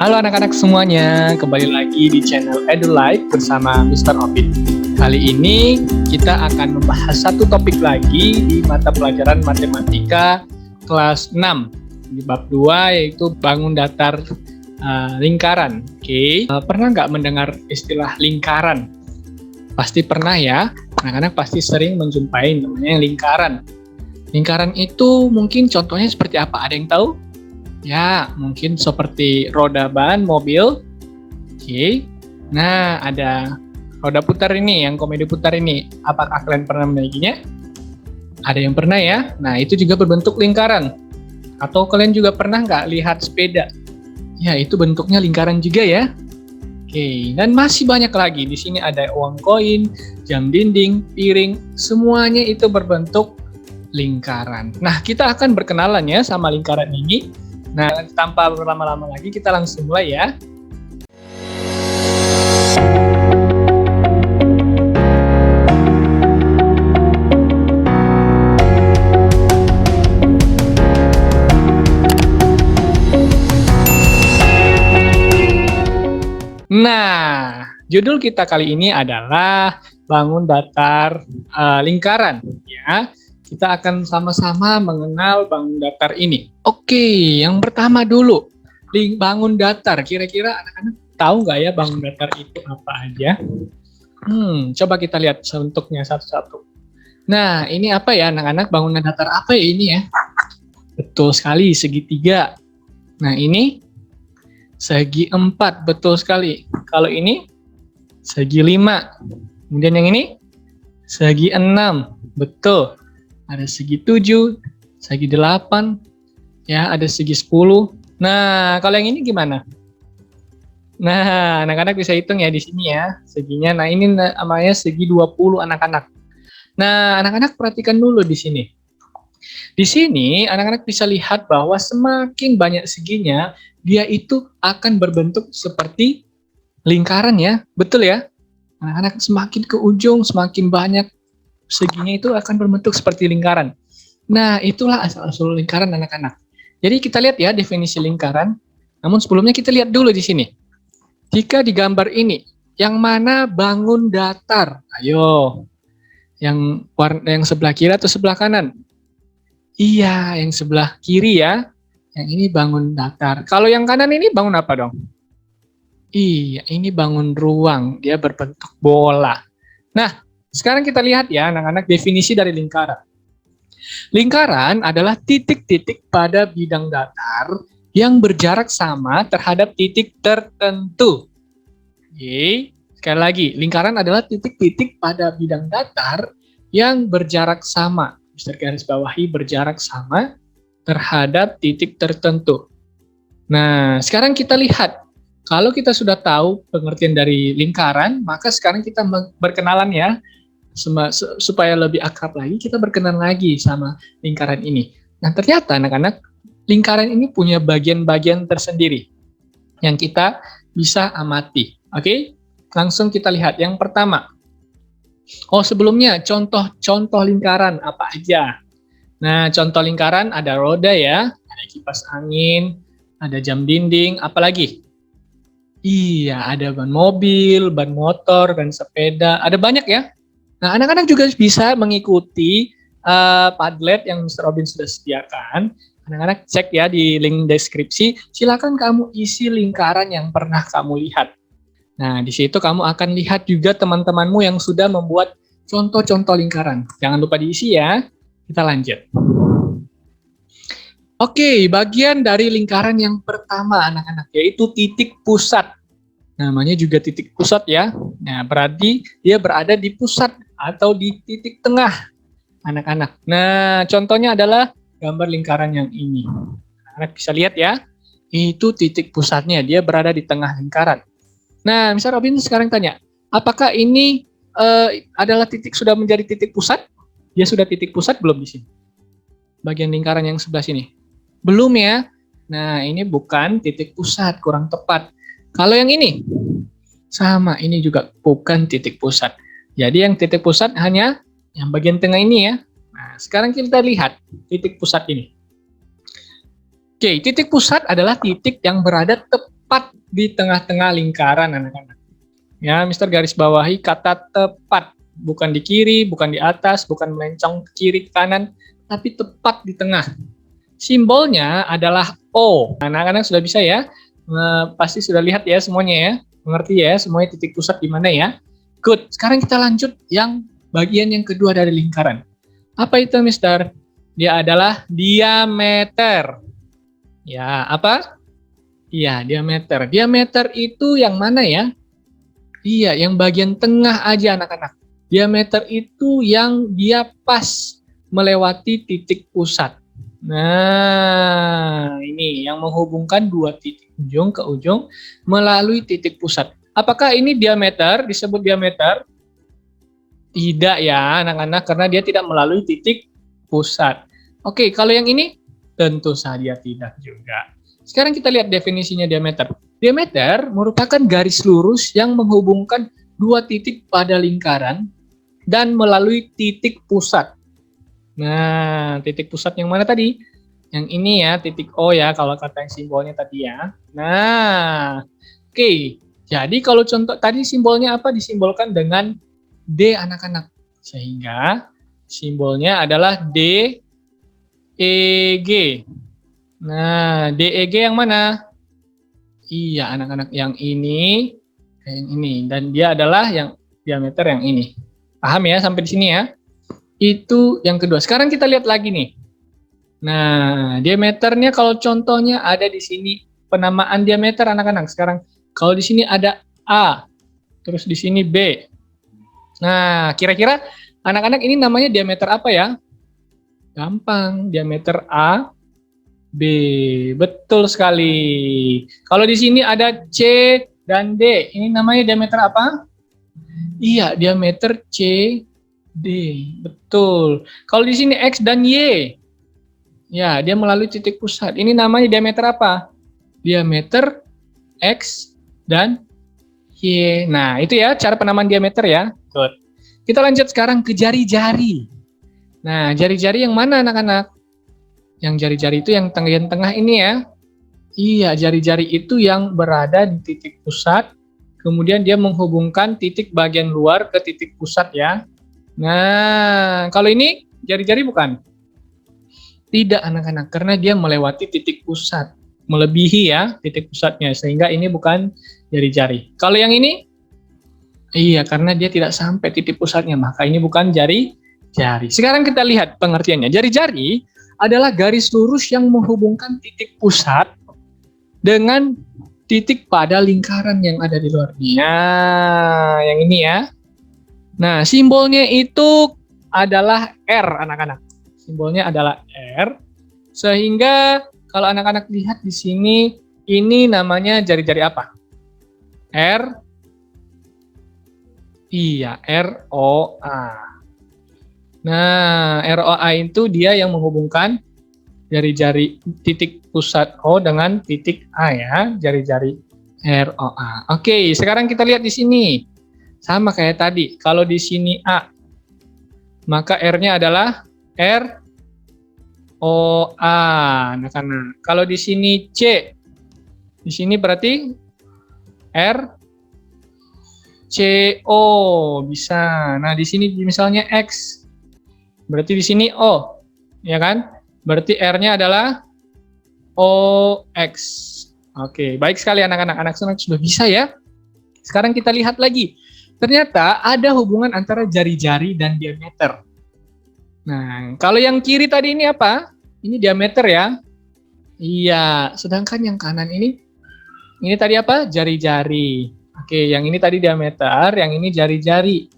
Halo anak-anak semuanya, kembali lagi di channel EduLife bersama Mr. Opit. Kali ini kita akan membahas satu topik lagi di mata pelajaran matematika kelas 6 di bab 2 yaitu bangun datar lingkaran. Oke. Pernah nggak mendengar istilah lingkaran? Pasti pernah ya, anak-anak pasti sering menjumpai namanya lingkaran. Lingkaran itu mungkin contohnya seperti apa? Ada yang tahu? Ya, mungkin seperti roda ban mobil. Oke. Nah, ada roda putar ini, yang komedi putar ini. Apakah kalian pernah memilikinya? Ada yang pernah ya? Nah, itu juga berbentuk lingkaran. Atau kalian juga pernah nggak lihat sepeda? Ya, itu bentuknya lingkaran juga ya. Oke, dan masih banyak lagi. Di sini ada uang koin, jam dinding, piring, semuanya itu berbentuk lingkaran. Nah, kita akan berkenalan ya sama lingkaran ini. Nah, tanpa berlama-lama lagi, kita langsung mulai ya. Nah, judul kita kali ini adalah bangun datar lingkaran ya. Kita akan sama-sama mengenal bangun datar ini. Oke, yang pertama dulu, bangun datar. Kira-kira anak-anak tahu nggak ya bangun datar itu apa aja? Coba kita lihat bentuknya satu-satu. Nah, ini apa ya anak-anak? Bangunan datar apa ya ini ya? Betul sekali, segitiga. Nah, ini segi 4, betul sekali. Kalau ini segi 5. Kemudian yang ini segi 6, betul. Ada segi 7, segi 8, ya ada segi 10. Nah, kalau yang ini gimana? Nah, anak-anak bisa hitung ya di sini ya, seginya. Nah, ini namanya segi 20 anak-anak. Nah, anak-anak perhatikan dulu di sini. Di sini, anak-anak bisa lihat bahwa semakin banyak seginya, dia itu akan berbentuk seperti lingkaran ya. Betul ya? Anak-anak semakin ke ujung, semakin banyak seginya itu akan berbentuk seperti lingkaran. Nah, itulah asal-usul lingkaran anak-anak. Jadi kita lihat ya definisi lingkaran. Namun sebelumnya kita lihat dulu di sini. Jika di gambar ini, yang mana bangun datar? Ayo, yang sebelah kiri atau sebelah kanan? Iya, yang sebelah kiri ya. Yang ini bangun datar. Kalau yang kanan ini bangun apa dong? Iya, ini bangun ruang. Dia berbentuk bola. Nah, sekarang kita lihat ya anak-anak definisi dari lingkaran. Lingkaran adalah titik-titik pada bidang datar yang berjarak sama terhadap titik tertentu. Oke, sekali lagi, lingkaran adalah titik-titik pada bidang datar yang berjarak sama. Bisa garis bawahi berjarak sama terhadap titik tertentu. Nah, sekarang kita lihat. Kalau kita sudah tahu pengertian dari lingkaran, maka sekarang kita berkenalan ya. Supaya lebih akrab lagi, kita berkenalan lagi sama lingkaran ini. Nah, ternyata anak-anak, lingkaran ini punya bagian-bagian tersendiri yang kita bisa amati. Oke, langsung kita lihat. Yang pertama, sebelumnya contoh lingkaran apa aja? Nah, contoh lingkaran ada roda ya, ada kipas angin, ada jam dinding, apalagi? Iya, ada ban mobil, ban motor, ban sepeda, ada banyak ya. Nah, anak-anak juga bisa mengikuti Padlet yang Mr. Robin sudah sediakan. Anak-anak cek ya di link deskripsi, silakan kamu isi lingkaran yang pernah kamu lihat. Nah, di situ kamu akan lihat juga teman-temanmu yang sudah membuat contoh-contoh lingkaran. Jangan lupa diisi ya. Kita lanjut. Oke, bagian dari lingkaran yang pertama anak-anak, yaitu titik pusat. Namanya juga titik pusat ya. Nah, berarti dia berada di pusat atau di titik tengah anak-anak. Nah, contohnya adalah gambar lingkaran yang ini. Anak-anak bisa lihat ya, itu titik pusatnya, dia berada di tengah lingkaran. Nah, misal Robin sekarang tanya, apakah ini adalah sudah menjadi titik pusat? Dia sudah titik pusat belum di sini? Bagian lingkaran yang sebelah sini. Belum ya. Nah, ini bukan titik pusat, kurang tepat. Kalau yang ini, sama, ini juga bukan titik pusat. Jadi yang titik pusat hanya yang bagian tengah ini ya. Nah, sekarang kita lihat titik pusat ini. Oke, titik pusat adalah titik yang berada tepat tepat di tengah-tengah lingkaran, anak-anak. Ya, Mister garis bawahi kata tepat. Bukan di kiri, bukan di atas, bukan melencong ke kiri, ke kanan, tapi tepat di tengah. Simbolnya adalah O. Anak-anak sudah bisa ya? Pasti sudah lihat ya semuanya ya? Mengerti ya semuanya titik pusat di mana ya? Good. Sekarang kita lanjut yang bagian yang kedua dari lingkaran. Apa itu, Mister? Dia adalah diameter. Ya, apa? Iya, diameter. Diameter itu yang mana ya? Iya, yang bagian tengah aja, anak-anak. Diameter itu yang dia pas melewati titik pusat. Nah, ini yang menghubungkan dua titik ujung ke ujung melalui titik pusat. Apakah ini diameter, disebut diameter? Tidak ya, anak-anak, karena dia tidak melalui titik pusat. Oke, kalau yang ini tentu saja tidak juga. Sekarang kita lihat definisinya diameter. Diameter merupakan garis lurus yang menghubungkan dua titik pada lingkaran dan melalui titik pusat. Nah, titik pusat yang mana tadi? Yang ini ya, titik O ya, kalau kata yang simbolnya tadi ya. Nah, oke. Jadi kalau contoh tadi simbolnya apa? Disimbolkan dengan D, anak-anak. Sehingga simbolnya adalah D, E, G. Nah, DEG yang mana? Iya, anak-anak, yang ini, yang ini. Dan dia adalah yang diameter yang ini. Paham ya sampai di sini ya? Itu yang kedua. Sekarang kita lihat lagi nih. Nah, diameternya kalau contohnya ada di sini penamaan diameter, anak-anak. Sekarang kalau di sini ada A, terus di sini B. Nah, kira-kira anak-anak ini namanya diameter apa ya? Gampang, diameter A, B, betul sekali. Kalau di sini ada C dan D, ini namanya diameter apa? Iya, diameter C, D, betul. Kalau di sini X dan Y, ya dia melalui titik pusat. Ini namanya diameter apa? Diameter X dan Y. Nah, itu ya cara penamaan diameter ya. Good. Kita lanjut sekarang ke jari-jari. Nah, jari-jari yang mana, anak-anak? Yang jari-jari itu yang bagian tengah ini ya. Iya, jari-jari itu yang berada di titik pusat, kemudian dia menghubungkan titik bagian luar ke titik pusat ya. Nah, kalau ini jari-jari bukan? Tidak, anak-anak, karena dia melewati titik pusat, melebihi ya titik pusatnya, sehingga ini bukan jari-jari. Kalau yang ini? Iya, karena dia tidak sampai titik pusatnya, maka ini bukan jari-jari. Sekarang kita lihat pengertiannya. Jari-jari adalah garis lurus yang menghubungkan titik pusat dengan titik pada lingkaran yang ada di luarnya. Nah, yang ini ya. Nah, simbolnya itu adalah R, anak-anak. Simbolnya adalah R. Sehingga kalau anak-anak lihat di sini, ini namanya jari-jari apa? R. Iya, ROA. Nah, ROA itu dia yang menghubungkan jari-jari titik pusat O dengan titik A ya, jari-jari ROA. Oke, sekarang kita lihat di sini. Sama kayak tadi. Kalau di sini A, maka R-nya adalah ROA. Nah, karena kalau di sini C, di sini berarti RCO bisa. Nah, di sini misalnya X, berarti di sini O, ya kan? Berarti R-nya adalah OX. Oke, baik sekali anak-anak. Anak-anak sudah bisa ya. Sekarang kita lihat lagi. Ternyata ada hubungan antara jari-jari dan diameter. Nah, kalau yang kiri tadi ini apa? Ini diameter ya. Iya, sedangkan yang kanan ini tadi apa? Jari-jari. Oke, yang ini tadi diameter, yang ini jari-jari.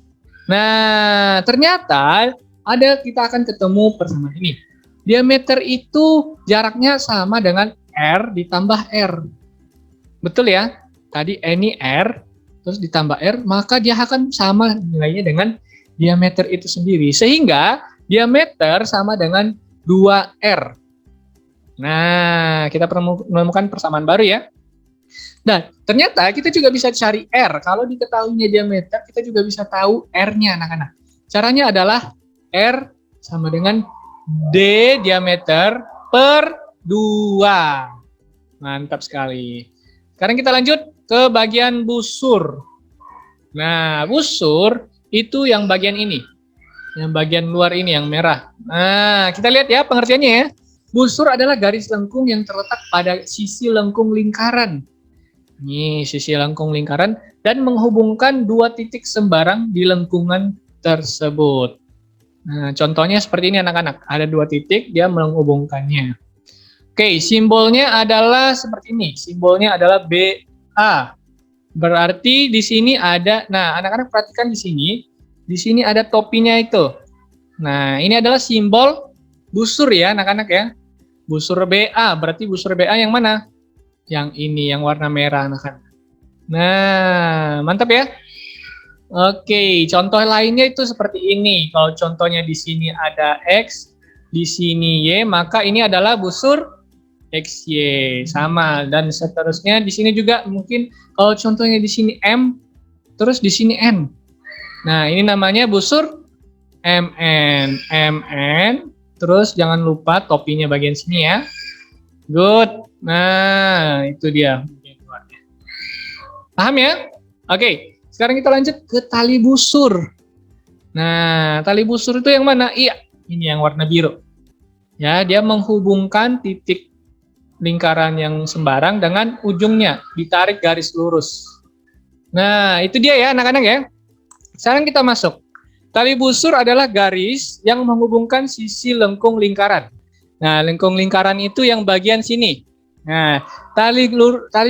Nah, ternyata kita akan ketemu persamaan ini. Diameter itu jaraknya sama dengan R ditambah R. Betul ya? Tadi ini R, terus ditambah R, maka dia akan sama nilainya dengan diameter itu sendiri. Sehingga diameter sama dengan 2R. Nah, kita menemukan persamaan baru ya. Nah, ternyata kita juga bisa cari R. Kalau diketahuinya diameter, kita juga bisa tahu R-nya, anak-anak. Caranya adalah R sama dengan D diameter per 2. Mantap sekali. Sekarang kita lanjut ke bagian busur. Nah, busur itu yang bagian ini. Yang bagian luar ini, yang merah. Nah, kita lihat ya pengertiannya ya. Busur adalah garis lengkung yang terletak pada sisi lengkung lingkaran. Ini sisi lengkung lingkaran dan menghubungkan dua titik sembarang di lengkungan tersebut. Nah, contohnya seperti ini anak-anak. Ada dua titik, dia menghubungkannya. Oke, simbolnya adalah seperti ini. Simbolnya adalah BA. Berarti di sini ada, nah anak-anak perhatikan di sini ada topinya itu. Nah, ini adalah simbol busur ya anak-anak ya. Busur BA, berarti busur BA yang mana? Yang ini, yang warna merah anak-anak. Nah, mantap ya. Oke, contoh lainnya itu seperti ini. Kalau contohnya di sini ada X, di sini Y, maka ini adalah busur XY. Sama, dan seterusnya di sini juga mungkin kalau contohnya di sini M, terus di sini N. Nah, ini namanya busur MN, terus jangan lupa topinya bagian sini ya. Good. Nah, itu dia. Paham ya? Oke, sekarang kita lanjut ke tali busur. Nah, tali busur itu yang mana? Iya, ini yang warna biru. Ya, dia menghubungkan titik lingkaran yang sembarang dengan ujungnya, ditarik garis lurus. Nah, itu dia ya anak-anak ya. Sekarang kita masuk. Tali busur adalah garis yang menghubungkan sisi lengkung lingkaran. Nah, lengkung lingkaran itu yang bagian sini. Nah, tali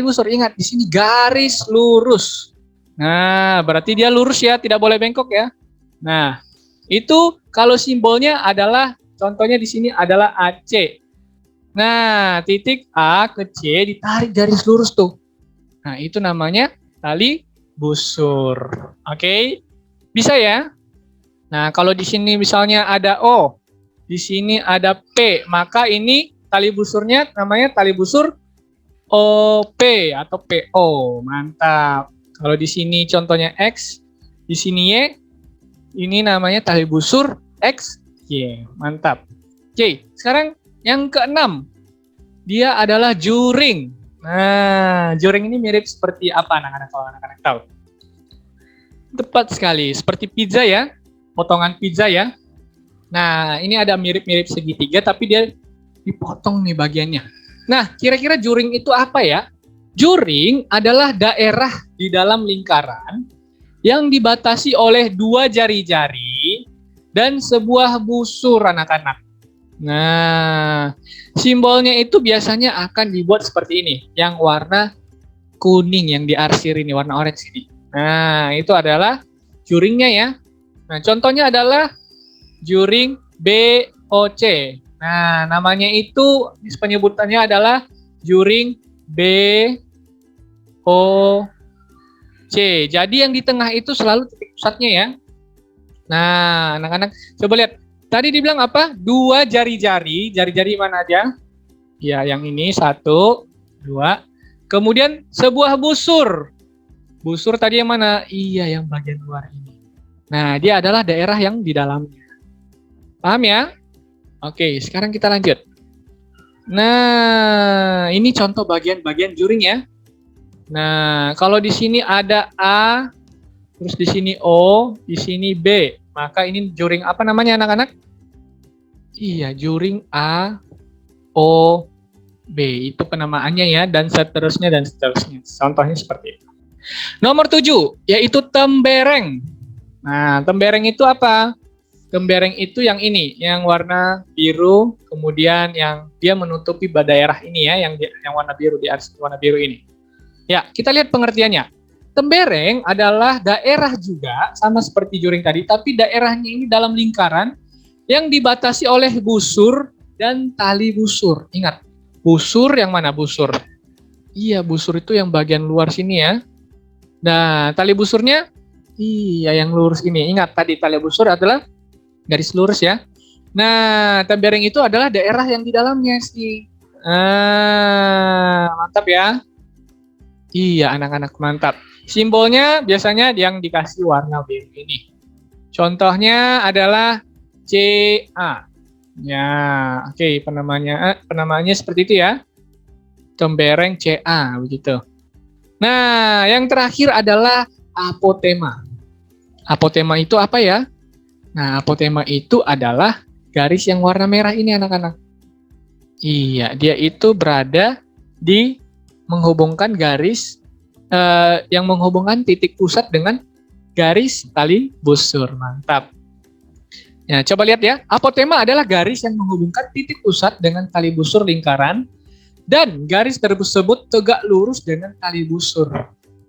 busur, ingat di sini garis lurus. Nah, berarti dia lurus ya, tidak boleh bengkok ya. Nah, itu kalau simbolnya adalah, contohnya di sini adalah AC. Nah, titik A ke C ditarik garis lurus tuh. Nah, itu namanya tali busur. Oke, bisa ya? Nah, kalau di sini misalnya ada O, di sini ada P, maka ini tali busurnya namanya tali busur OP atau PO. Mantap. Kalau di sini contohnya X, di sini Y, ini namanya tali busur XY. Mantap. Oke, sekarang yang keenam, dia adalah juring. Nah, juring ini mirip seperti apa anak-anak kalau anak-anak tahu? Tepat sekali, seperti pizza ya, potongan pizza ya. Nah, ini ada mirip-mirip segitiga, tapi dia dipotong nih bagiannya. Nah, kira-kira juring itu apa ya? Juring adalah daerah di dalam lingkaran yang dibatasi oleh dua jari-jari dan sebuah busur anak-anak. Nah, simbolnya itu biasanya akan dibuat seperti ini, yang warna kuning yang diarsir ini, warna orange ini. Nah, itu adalah juringnya ya. Nah, contohnya adalah juring BOC. Nah, namanya itu penyebutannya adalah juring BOC. Jadi yang di tengah itu selalu titik pusatnya ya. Nah, anak-anak coba lihat. Tadi dibilang apa? Dua jari-jari. Jari-jari mana aja? Ya, yang ini 1, 2. Kemudian sebuah busur. Busur tadi yang mana? Iya, yang bagian luar ini. Nah, dia adalah daerah yang di dalamnya. Paham ya? Oke, sekarang kita lanjut. Nah, ini contoh bagian-bagian juring ya. Nah, kalau di sini ada A, terus di sini O, di sini B. Maka ini juring apa namanya anak-anak? Iya, juring A, O, B. Itu penamaannya ya, dan seterusnya dan seterusnya. Contohnya seperti itu. Nomor 7, yaitu tembereng. Nah, tembereng itu apa? Tembereng itu yang ini, yang warna biru, kemudian yang dia menutupi daerah ini ya, yang warna biru, di atas warna biru ini. Ya, kita lihat pengertiannya. Tembereng adalah daerah juga, sama seperti juring tadi, tapi daerahnya ini dalam lingkaran yang dibatasi oleh busur dan tali busur. Ingat, busur yang mana busur? Iya, busur itu yang bagian luar sini ya. Nah, tali busurnya, iya yang lurus ini. Ingat, tadi tali busur adalah garis lurus ya. Nah, tembereng itu adalah daerah yang di dalamnya sih. Mantap ya. Iya, anak-anak mantap. Simbolnya biasanya yang dikasih warna biru ini. Contohnya adalah CA. Ya, oke, penamaannya seperti itu ya. Tembereng CA begitu. Nah, yang terakhir adalah apotema. Apotema itu apa ya? Nah, apotema itu adalah garis yang warna merah ini anak-anak. Iya, dia itu berada di menghubungkan garis yang menghubungkan titik pusat dengan garis tali busur. Mantap. Ya, coba lihat ya. Apotema adalah garis yang menghubungkan titik pusat dengan tali busur lingkaran dan garis tersebut tegak lurus dengan tali busur.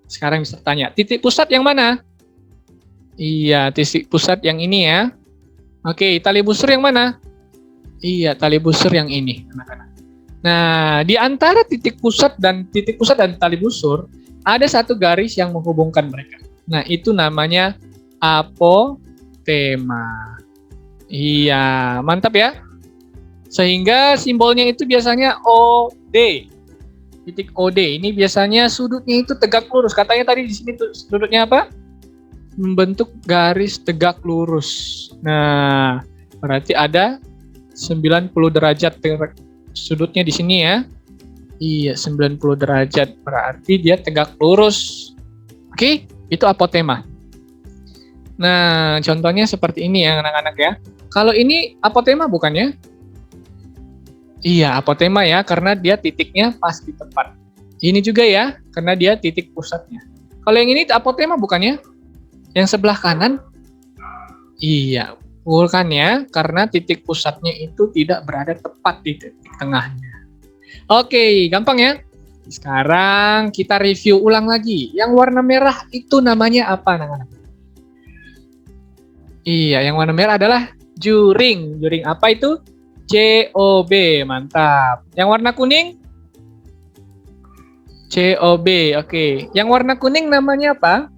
Sekarang bisa tanya, titik pusat yang mana? Iya, titik pusat yang ini ya. Oke, tali busur yang mana? Iya, tali busur yang ini, anak-anak. Nah, di antara titik pusat dan tali busur ada satu garis yang menghubungkan mereka. Nah, itu namanya apotema. Iya, mantap ya. Sehingga simbolnya itu biasanya OD. Titik OD ini biasanya sudutnya itu tegak lurus. Katanya tadi di sini tuh sudutnya apa? Membentuk garis tegak lurus. Nah, berarti ada 90 derajat sudutnya di sini ya. Iya, 90 derajat. Berarti dia tegak lurus. Oke, itu apotema. Nah, contohnya seperti ini ya anak-anak ya. Kalau ini apotema bukan ya? Iya, apotema ya, karena dia titiknya pas di tempat. Ini juga ya, karena dia titik pusatnya. Kalau yang ini apotema bukan ya? Yang sebelah kanan? Iya, bukan ya, karena titik pusatnya itu tidak berada tepat di titik tengahnya. Oke, gampang ya. Sekarang kita review ulang lagi. Yang warna merah itu namanya apa, anak-anak? Iya, yang warna merah adalah juring. Juring apa itu? COB, mantap. Yang warna kuning? COB, oke. Yang warna kuning namanya apa?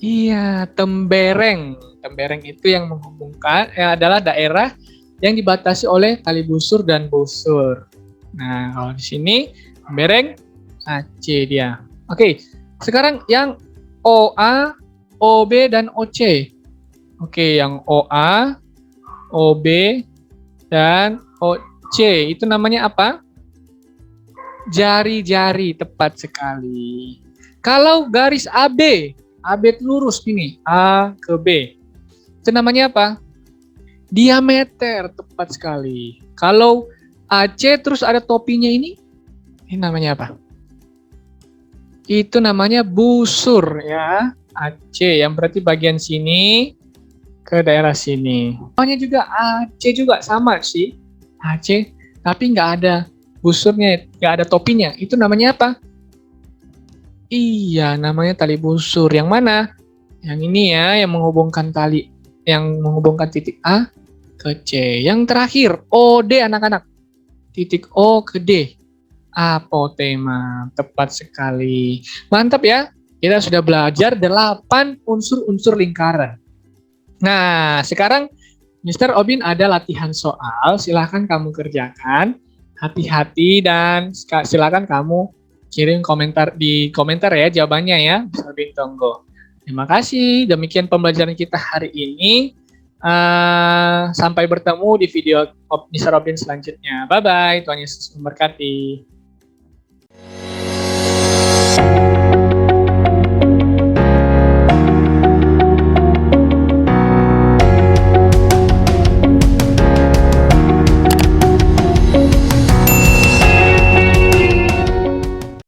Iya, tembereng. Tembereng itu yang menghubungkan, adalah daerah yang dibatasi oleh tali busur dan busur. Nah, kalau di sini tembereng AC dia. Oke, sekarang yang OA, OB, dan OC. Oke, yang OA, OB, dan OC itu namanya apa? Jari-jari, tepat sekali. Kalau garis AB, AB lurus ini, A ke B. Itu namanya apa? Diameter, tepat sekali. Kalau AC terus ada topinya ini namanya apa? Itu namanya busur ya. AC yang berarti bagian sini ke daerah sini. Namanya juga AC juga sama sih. AC, tapi nggak ada busurnya, nggak ada topinya. Itu namanya apa? Iya, namanya tali busur. Yang mana? Yang ini ya, yang menghubungkan tali, yang menghubungkan titik A ke C. Yang terakhir, OD anak-anak. Titik O ke D. Apotema, tepat sekali. Mantap ya, kita sudah belajar 8 unsur-unsur lingkaran. Nah, sekarang Mr. Obin ada latihan soal, silahkan kamu kerjakan. Hati-hati dan silakan kamu kirim komentar di komentar ya jawabannya ya, Mr. Obin tunggu. Terima kasih, demikian pembelajaran kita hari ini. Sampai bertemu di video Mr. Obin selanjutnya. Bye-bye, Tuhan Yesus memberkati.